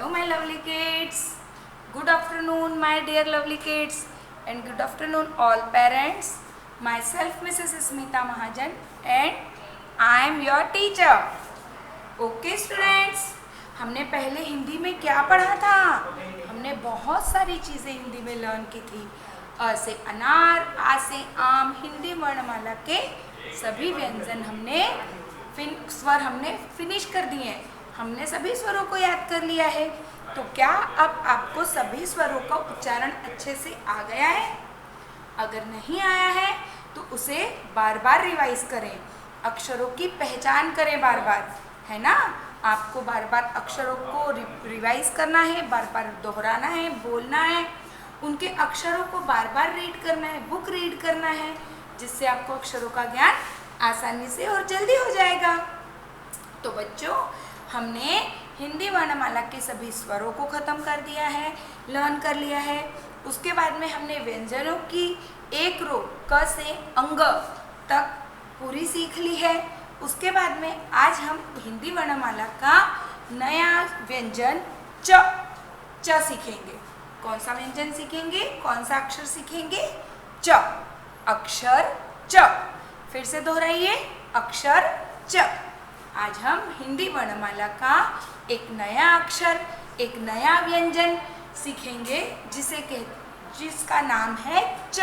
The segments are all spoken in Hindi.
Hello my lovely kids. Good afternoon my dear lovely kids and good afternoon all parents. Myself Mrs. Smita Mahajan and I am your teacher. Okay students, हमने पहले हिंदी में क्या पढ़ा था? हमने बहुत सारी चीज़ें हिंदी में लर्न की थी। अ से अनार, आ से आम, हिंदी वर्णमाला के सभी व्यंजन स्वर हमने फिनिश कर दिए हैं। हमने सभी स्वरों को याद कर लिया है। तो क्या अब आपको सभी स्वरों का उच्चारण अच्छे से आ गया है? अगर नहीं आया है तो उसे बार बार रिवाइज करें, अक्षरों की पहचान करें बार बार, है ना। आपको बार बार अक्षरों को रिवाइज करना है, बार बार दोहराना है, बोलना है, उनके अक्षरों को बार बार रीड करना है, बुक रीड करना है, जिससे आपको अक्षरों का ज्ञान आसानी से और जल्दी हो जाएगा। तो बच्चों, हमने हिंदी वर्णमाला के सभी स्वरों को ख़त्म कर दिया है, लर्न कर लिया है। उसके बाद में हमने व्यंजनों की एक रो क से अंग तक पूरी सीख ली है। उसके बाद में आज हम हिंदी वर्णमाला का नया व्यंजन च सीखेंगे। कौन सा व्यंजन सीखेंगे? कौन सा अक्षर सीखेंगे? च, अक्षर च। फिर से दोहराइए, अक्षर च। आज हम हिंदी वर्णमाला का एक नया अक्षर, एक नया व्यंजन सीखेंगे जिसका नाम है च।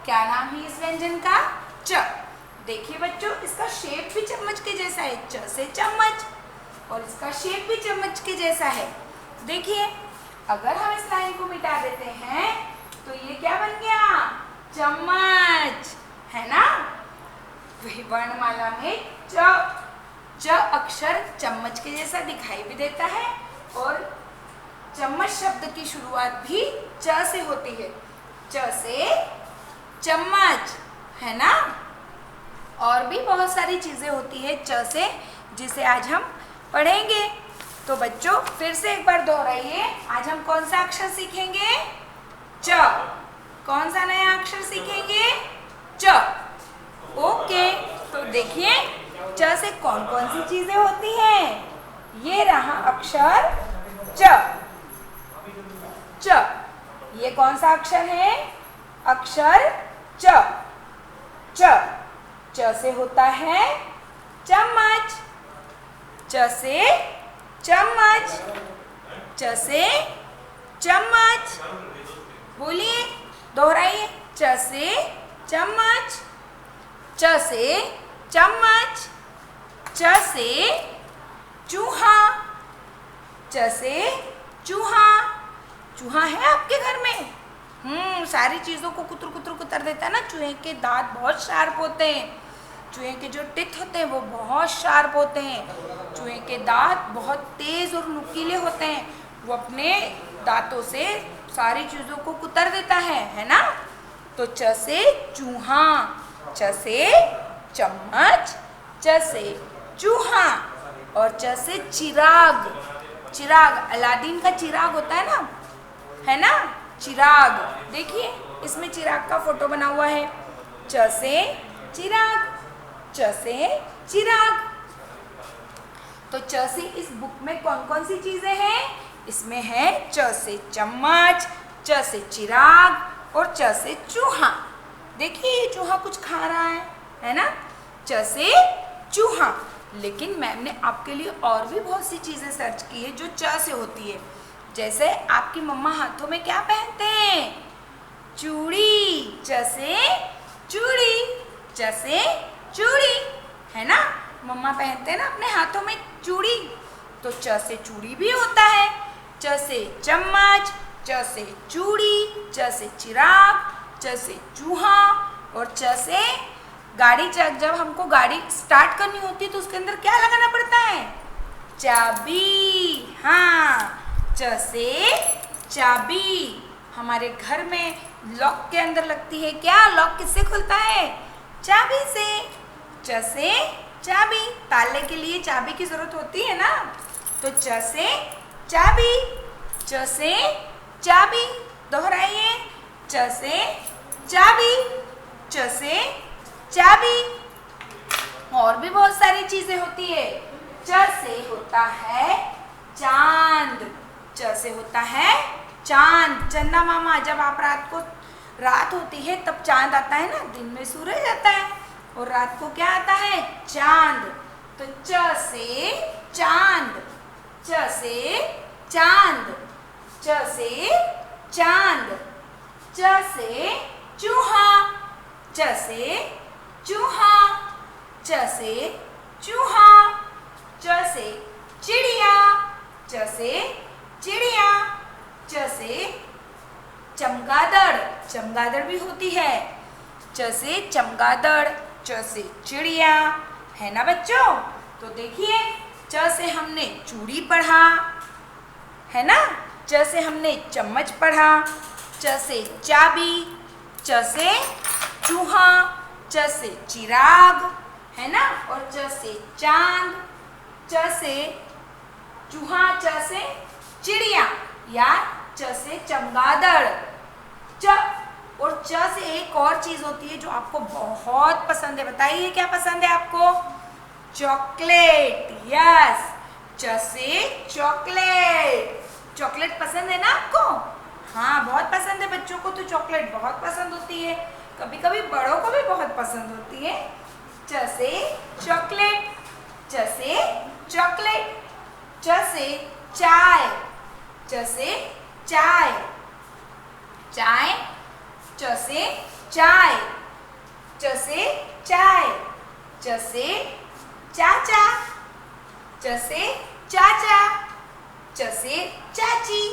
क्या नाम है इस व्यंजन का? च। देखिए बच्चों, इसका शेप भी चम्मच के जैसा है, च से चम्मच, और इसका शेप भी चम्मच के जैसा है। देखिए, अगर हम इस लाइन को मिटा देते हैं तो ये क्या बन गया? चम्मच, है ना। वही वर्णमाला में च अक्षर चम्मच के जैसा दिखाई भी देता है और चम्मच शब्द की शुरुआत भी च से होती है। च से चम्मच, है ना। और भी बहुत सारी चीज़ें होती है च से, जिसे आज हम पढ़ेंगे। तो बच्चों, फिर से एक बार दोहराइए, आज हम कौन सा अक्षर सीखेंगे? च। कौन सा नया अक्षर सीखेंगे? च। ओके, तो देखिए च से कौन कौन सी चीजें होती हैं। ये रहा अक्षर च। च, ये कौन सा अक्षर है? अक्षर च। च से होता है चम्मच। च से चम्मच, च से चम्मच। बोलिए, दोहराइए, च से चम्मच, च से चम्मच, च से चूहा, च से चूहा। चूहा है आपके घर में? सारी चीज़ों को कुतर कुतर कुतर देता है ना। चूहे के दांत बहुत शार्प होते हैं, चूहे के जो टिथ होते हैं वो बहुत शार्प होते हैं, चूहे के दांत बहुत तेज़ और नुकीले होते हैं। वो अपने दांतों से सारी चीज़ों को कुतर देता है ना। तो च से चूहा, च से चम्मच, च से चूहा, और च से चिराग। चिराग, अलादीन का चिराग होता है ना, है ना, चिराग। देखिए, इसमें चिराग का फोटो बना हुआ है। च से चिराग, च से चिराग। तो च से इस बुक में कौन कौन सी चीजें हैं? इसमें है च से चम्मच, च से चिराग और च से चूहा। देखिए, ये चूहा कुछ खा रहा है ना। च से चूहा। लेकिन मैम ने आपके लिए और भी बहुत सी चीजें सर्च की है जो च से होती है। जैसे आपकी मम्मा हाथों में क्या पहनते हैं? चूड़ी। च से चूड़ी, च से चूड़ी, है ना। मम्मा पहनते हैं ना अपने हाथों में चूड़ी। तो च से चूड़ी भी होता है। च से चम्मच, च से चूड़ी, च से चिराग, च से चूहा और च से गाड़ी। जब हमको गाड़ी स्टार्ट करनी होती है तो उसके अंदर क्या लगाना पड़ता है? चाबी। हाँ, च से चाबी। हमारे घर में लॉक के अंदर लगती है क्या? लॉक किससे खुलता है? चाबी से। च से चाबी, ताले के लिए चाबी की जरूरत होती है ना। तो च से चाबी, च से चाबी। दोहराइए, च से चाबी, च से चाबी। और भी बहुत सारी चीजें होती है। च से होता है चांद। च से होता है चांद। चंदा मामा, जब आप रात होती है तब चांद आता है ना, दिन में सूरज आता है और रात को क्या आता है, चांद। तो च से चांद, च से चांद, च से चांद, च से चूहा, च से चूहा, च से चूहा, च से चिड़िया, च से चिड़िया, च से चमगादड़, चमगादड़ भी होती है, च से चमगादड़, च से चिड़िया, है ना बच्चों। तो देखिए, च से हमने चूड़ी पढ़ा, है ना, च से हमने चम्मच पढ़ा, च से चाबी, च से चूहा, च से चिराग, है ना, और च से चांद, च से चूहा, च से चिड़िया या च से चमगादड़। च और च से एक और चीज होती है जो आपको बहुत पसंद है, बताइए क्या पसंद है आपको, चॉकलेट। यस, च से चॉकलेट, चॉकलेट पसंद है ना आपको। हाँ, बहुत पसंद है बच्चों को, तो चॉकलेट बहुत पसंद होती है, कभी कभी बड़ों को भी बहुत पसंद होती है। च से चॉकलेट, च से चॉकलेट, च से चाय, च से चाय, चाय, च से चाय, च से चाय, च से चाचा, च से चाचा, च से चाची,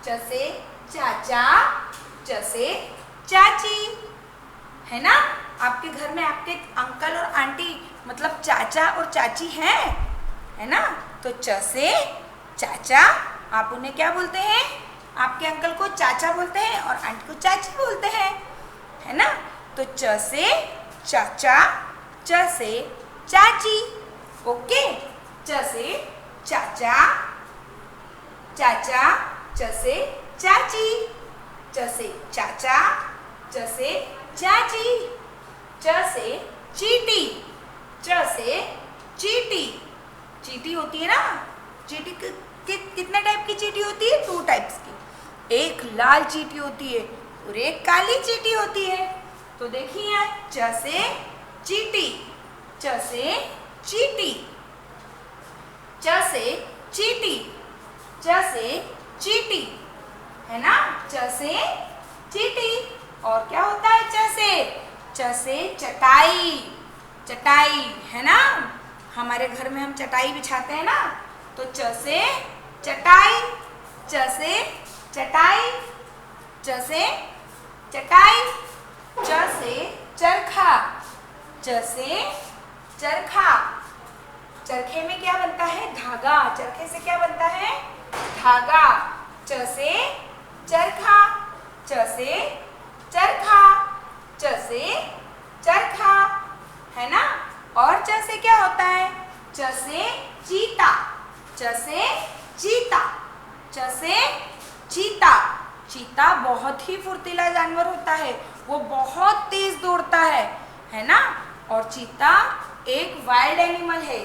च से चाचा, च से चाची, है ना। आपके घर में आपके अंकल और आंटी मतलब चाचा और चाची हैं, है ना। तो च से चाचा, आप उन्हें क्या बोलते हैं, आपके अंकल को चाचा बोलते हैं और आंटी को चाची बोलते हैं, है ना। तो च से चाचा, च से चाची, ओके। च से चाचा, चाचा, च से चाची, च से चाचा, च से चाची, च से चींटी, च से चींटी, चींटी होती है ना। चींटी कितने टाइप की चींटी होती है, 2 टाइप्स की, एक लाल चींटी होती है और एक काली चींटी होती है। तो देखिए, च से चींटी, च से चींटी, च से चींटी, च से चींटी, है ना, च से चींटी। और क्या होता है च से चटाई, चटाई, है ना, हमारे घर में हम चटाई बिछाते हैं ना, तो च से चटाई, च से चटाई, च से चटाई, च से चरखा, च से चरखा, चरखे में क्या बनता है, धागा, चरखे से क्या बनता है, धागा। च से चरखा, च से चरखा, च से चरखा, है ना। और च से क्या होता है, च से चीता, च से चीता, च से चीता, चीता बहुत ही फुर्तीला जानवर होता है, वो बहुत तेज दौड़ता है ना। और चीता एक वाइल्ड एनिमल है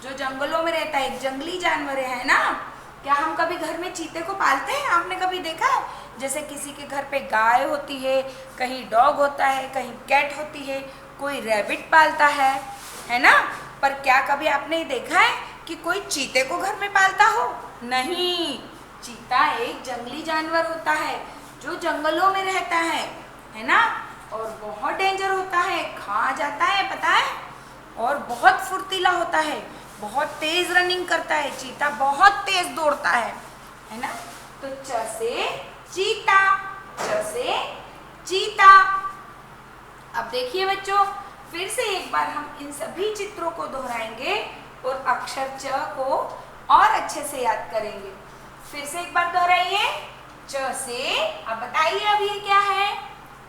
जो जंगलों में रहता है, एक जंगली जानवर है ना। क्या हम कभी घर में चीते को पालते हैं, आपने कभी देखा है, जैसे किसी के घर पे गाय होती है, कहीं डॉग होता है, कहीं कैट होती है, कोई रैबिट पालता है ना। पर क्या कभी आपने देखा है कि कोई चीते को घर में पालता हो, नहीं। चीता एक जंगली जानवर होता है जो जंगलों में रहता है ना, और बहुत डेंजर होता है, खा जाता है, पता है, और बहुत फुर्तीला होता है, बहुत तेज रनिंग करता है, चीता बहुत तेज दौड़ता है ना। तो च से चीता, च से चीता। अब देखिए बच्चों, फिर से एक बार हम इन सभी चित्रों को दोहराएंगे और अक्षर च को और अच्छे से याद करेंगे। फिर से एक बार दोहराइए, च से, अब बताइए अब ये क्या है,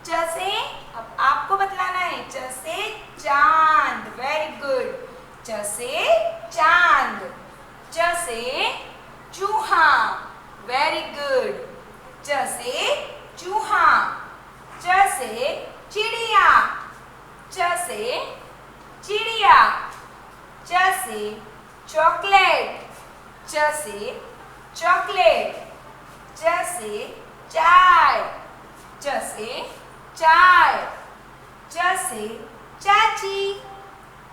च से, अब आपको बतलाना है, च से चांद, वेरी गुड, च से चांद, च से चूहा, वेरी गुड, च से चूहा, च से चिड़िया, च से चिड़िया, च से चॉकलेट, च से चॉकलेट। च से चाय। च से चाय। च से चाची।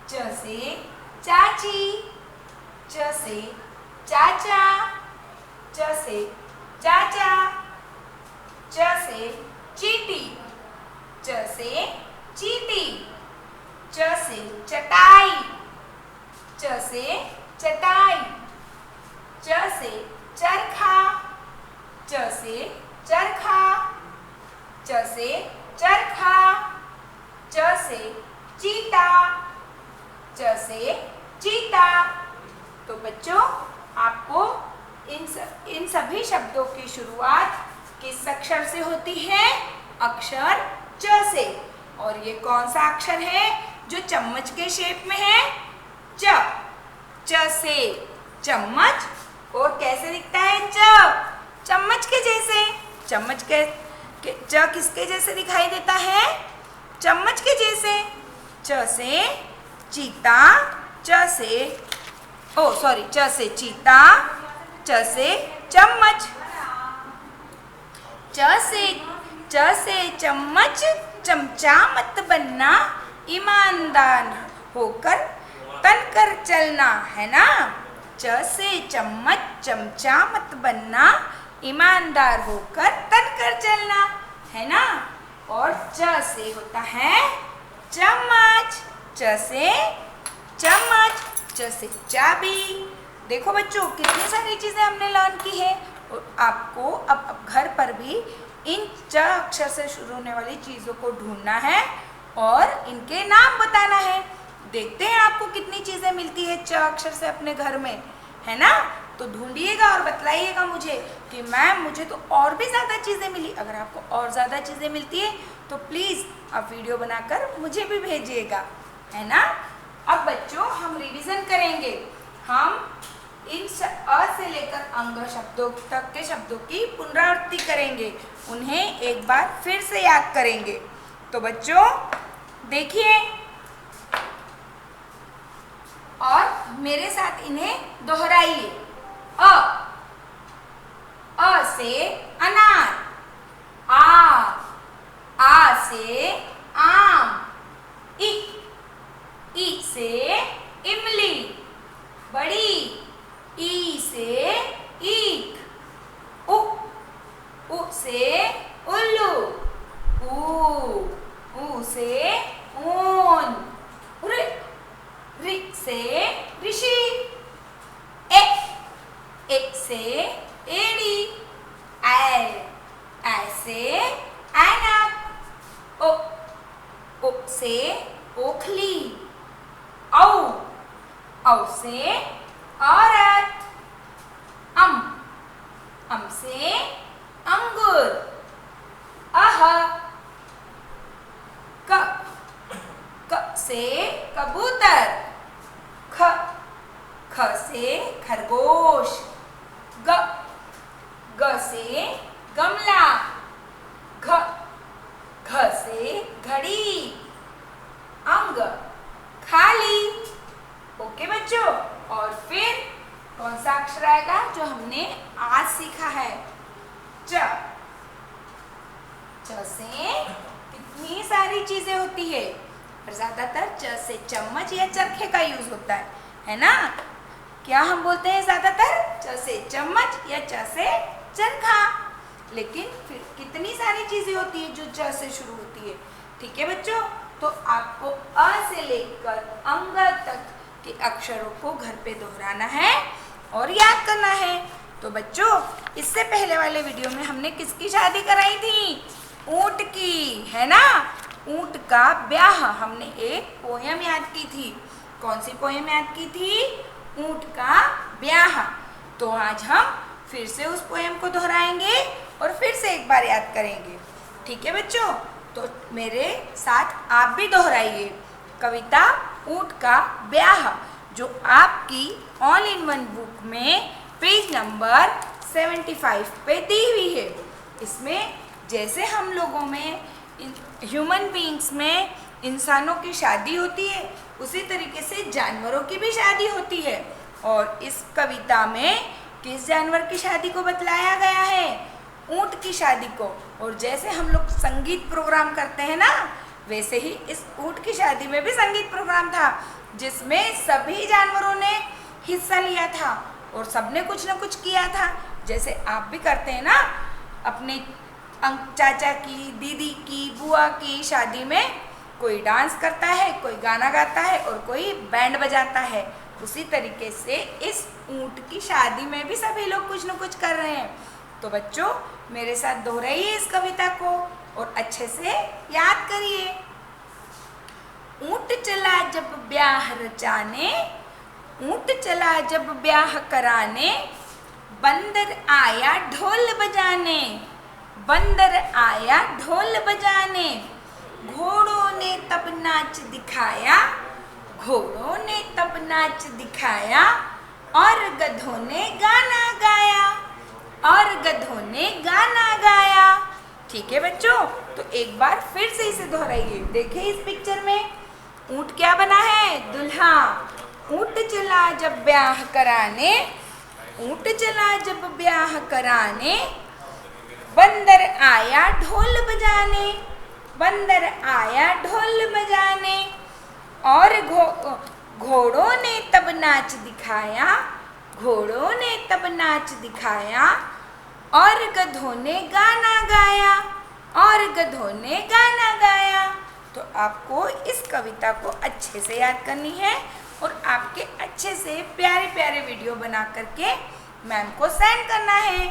च से चाची। च से चाचा। च से चाचा। च से चींटी। च से चींटी। च से चटाई। च से चटाई। च से चरखा। च से चरखा। च से चरखा। च से चीता। च से चीता। तो बच्चों, आपको इन सभी शब्दों की शुरुआत किस अक्षर से होती है? अक्षर च से। और ये कौन सा अक्षर है जो चम्मच के शेप में है? च। च से चम्मच। और कैसे दिखता है च? चम्मच के जैसे। चम्मच के च किसके जैसे दिखाई देता है? चम्मच के जैसे। च से चीता। च से च से चीता। च से चम्मच। च से चम्मच। चमचा मत बनना, ईमानदार होकर तनकर चलना, है ना? च से चम्मच, चमचा मत बनना, ईमानदार होकर तनकर चलना, है ना? और च से होता है चम्मच। च से चम्मच। च से चाबी। देखो बच्चों, कितनी सारी चीजें हमने लर्न की है। और आपको अब घर पर भी इन च अक्षर से शुरू होने वाली चीजों को ढूंढना है और इनके नाम बताना है। देखते हैं आपको कितनी चीजें मिलती है च अक्षर से अपने घर में, है ना? तो ढूंढिएगा और बतलाइएगा मुझे कि मैम मुझे तो और भी ज़्यादा चीज़ें मिली। अगर आपको और ज़्यादा चीज़ें मिलती है तो प्लीज़ आप वीडियो बनाकर मुझे भी भेजिएगा, है ना? अब बच्चों, हम रिवीजन करेंगे। हम इन अ से लेकर अंग शब्दों तक के शब्दों की पुनरावृत्ति करेंगे, उन्हें एक बार फिर से याद करेंगे। तो बच्चों देखिए और मेरे साथ इन्हें दोहराइए। अ से अनार। आ से आम। ई से इमली बड़ी। ई से ईख। उ से उल्लू। ऊ से ऊन। ऋ से ऋषि। ए से एड़ी। ऐ से ऐनक। ओ से ओखली। औ से औरत। अम से अंगूर। क से कबूतर। ख से खरगोश। ग से गमला। घ से घड़ी। अंग खाली। ओके बच्चों, और फिर कौन सा अक्षर आएगा जो हमने आज सीखा है? च। च से कितनी सारी चीजें होती है, पर ज्यादातर च से चम्मच या चरखे का यूज होता है ना? क्या हम बोलते हैं ज्यादातर? च से चम्मच या च से चरखा। लेकिन फिर कितनी सारी चीजें होती है जो च से शुरू होती है। ठीक है बच्चों, तो आपको अ से लेकर अंग तक के अक्षरों को घर पे दोहराना है और याद करना है। तो बच्चों, इससे पहले वाले वीडियो में हमने किसकी शादी कराई थी? ऊंट की, है ना? ऊंट का ब्याह। हमने एक पोयम याद की थी। कौन सी पोयम याद की थी? ऊंट का ब्याह। तो आज हम फिर से उस पोयम को दोहराएंगे और फिर से एक बार याद करेंगे। ठीक है बच्चों, तो मेरे साथ आप भी दोहराइए कविता ऊंट का ब्याह, जो आपकी ऑल इन वन बुक में पेज नंबर 75 पे दी हुई है। इसमें जैसे हम लोगों में ह्यूमन बीइंग्स में इंसानों की शादी होती है, उसी तरीके से जानवरों की भी शादी होती है। और इस कविता में किस जानवर की शादी को बतलाया गया है? ऊंट की शादी को। और जैसे हम लोग संगीत प्रोग्राम करते हैं ना, वैसे ही इस ऊंट की शादी में भी संगीत प्रोग्राम था, जिसमें सभी जानवरों ने हिस्सा लिया था और सबने कुछ ना कुछ किया था। जैसे आप भी करते हैं ना, अपने चाचा की, दीदी की, बुआ की शादी में कोई डांस करता है, कोई गाना गाता है और कोई बैंड बजाता है। उसी तरीके से इस ऊंट की शादी में भी सभी लोग कुछ न कुछ कर रहे हैं। तो बच्चों, मेरे साथ दोहराइए इस कविता को और अच्छे से याद करिए। ऊंट चला जब ब्याह रचाने, ऊंट चला जब ब्याह कराने, बंदर आया ढोल बजाने, बंदर आया ढोल बजाने। घोड़ों ने तब नाच दिखाया, घोड़ों ने तब नाच दिखाया, और गधों ने गाना गाया, और गधों ने गाना गाया। ठीक है बच्चों, तो एक बार फिर से इसे दोहराइए। देखिए इस पिक्चर में ऊंट क्या बना है? दुल्हा। ऊंट चला जब ब्याह कराने, ऊंट चला जब ब्याह कराने, बंदर आया ढोल बजाने, बंदर आया ढोल बजाने, और घोड़ों ने तब नाच दिखाया, घोड़ों ने तब नाच दिखाया, और गधों ने गाना गाया, और गधों ने गाना गाया। तो आपको इस कविता को अच्छे से याद करनी है और आपके अच्छे से प्यारे प्यारे वीडियो बना करके मैम को सेंड करना है।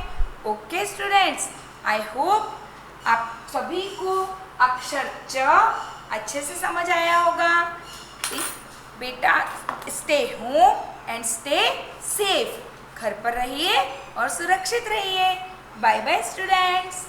ओके स्टूडेंट्स, आई होप आप सभी को अक्षर च अच्छे से समझ आया होगा। बेटा, stay home and stay safe. घर पर रहिए और सुरक्षित रहिए। Bye bye students.